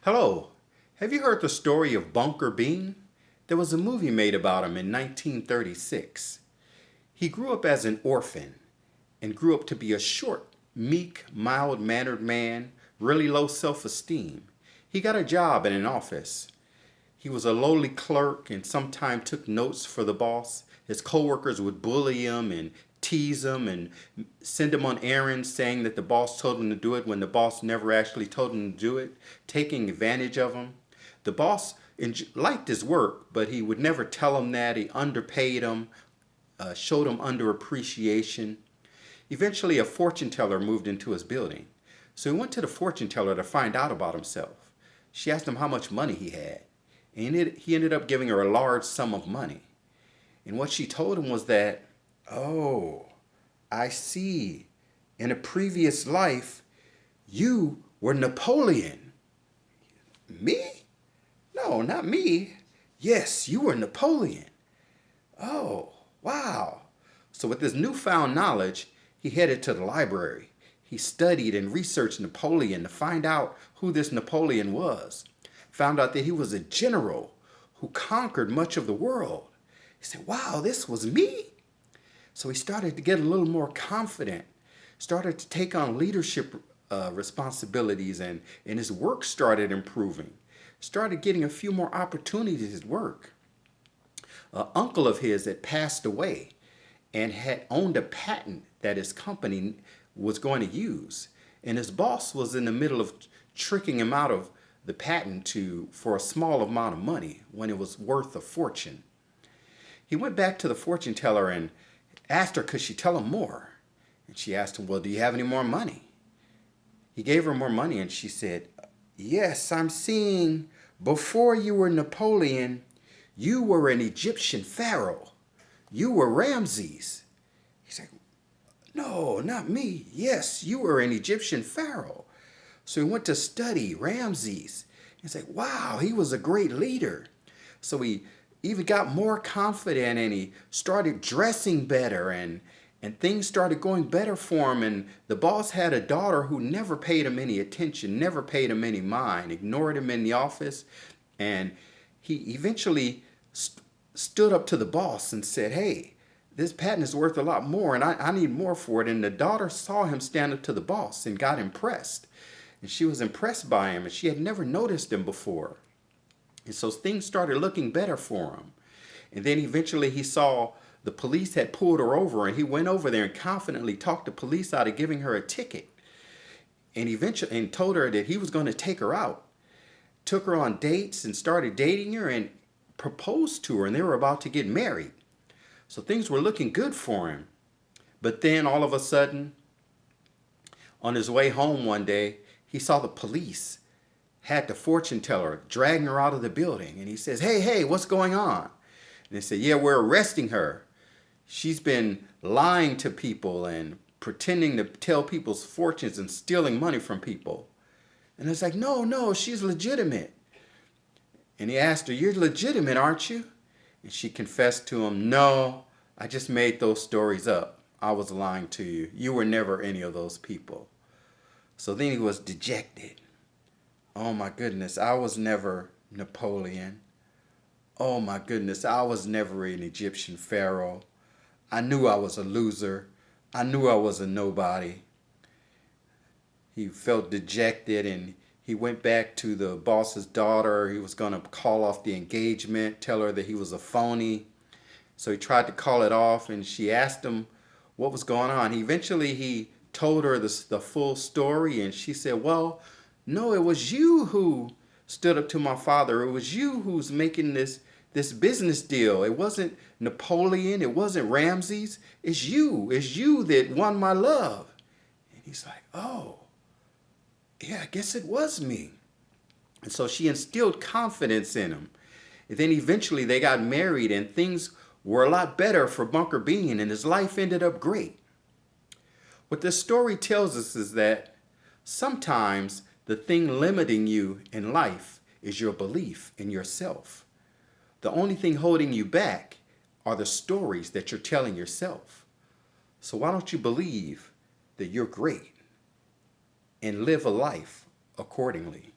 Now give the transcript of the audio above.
Hello, have you heard the story of Bunker Bean? There was a movie made about him in 1936. He grew up as an orphan and grew up to be a short, meek, mild mannered man, really low self esteem. He got a job in an office. He was a lowly clerk and sometimes took notes for the boss. His coworkers would bully him and tease him and send him on errands saying that the boss told him to do it when the boss never actually told him to do it, taking advantage of him. The boss liked his work, but he would never tell him that. He underpaid him, showed him underappreciation. Eventually, a fortune teller moved into his building. So he went to the fortune teller to find out about himself. She asked him how much money he had, and he ended up giving her a large sum of money. And what she told him was that, oh, I see. In a previous life, you were Napoleon. Me? No, not me. Yes, you were Napoleon. Oh, wow. So with this newfound knowledge, he headed to the library. He studied and researched Napoleon to find out who this Napoleon was. Found out that he was a general who conquered much of the world. He said, wow, this was me? So he started to get a little more confident, started to take on leadership responsibilities, and his work started improving. Started getting a few more opportunities at work. An uncle of his had passed away and had owned a patent that his company was going to use. And his boss was in the middle of tricking him out of the patent for a small amount of money when it was worth a fortune. He went back to the fortune teller and asked her, could she tell him more? And she asked him, well, do you have any more money? He gave her more money and she said, yes, I'm seeing before you were Napoleon, you were an Egyptian pharaoh. You were Ramses. He's like, no, not me. Yes, you were an Egyptian pharaoh. So he went to study Ramses. He's like, wow, he was a great leader. So he even got more confident and he started dressing better and things started going better for him. And the boss had a daughter who never paid him any attention, never paid him any mind, ignored him in the office. And he eventually stood up to the boss and said, hey, this patent is worth a lot more and I need more for it. And the daughter saw him stand up to the boss and got impressed. And she was impressed by him and she had never noticed him before. And so things started looking better for him. And then eventually he saw the police had pulled her over and he went over there and confidently talked the police out of giving her a ticket. And eventually told her that he was going to take her out. Took her on dates and started dating her and proposed to her, and they were about to get married. So things were looking good for him. But then all of a sudden, on his way home one day, he saw the police had the fortune teller dragging her out of the building. And he says, hey, what's going on? And they said, yeah, we're arresting her. She's been lying to people and pretending to tell people's fortunes and stealing money from people. And it's like, no, she's legitimate. And he asked her, you're legitimate, aren't you? And she confessed to him, no, I just made those stories up. I was lying to you. You were never any of those people. So then he was dejected. Oh my goodness, I was never Napoleon. Oh my goodness, I was never an Egyptian pharaoh. I knew I was a loser. I knew I was a nobody. He felt dejected and he went back to the boss's daughter. He was going to call off the engagement, tell her that he was a phony. So he tried to call it off and she asked him what was going on. He told her the full story and she said, well, no, it was you who stood up to my father. It was you who's making this business deal. It wasn't Napoleon. It wasn't Ramses. It's you. It's you that won my love. And he's like, oh, yeah, I guess it was me. And so she instilled confidence in him. And then eventually they got married and things were a lot better for Bunker Bean and his life ended up great. What this story tells us is that sometimes the thing limiting you in life is your belief in yourself. The only thing holding you back are the stories that you're telling yourself. So why don't you believe that you're great and live a life accordingly?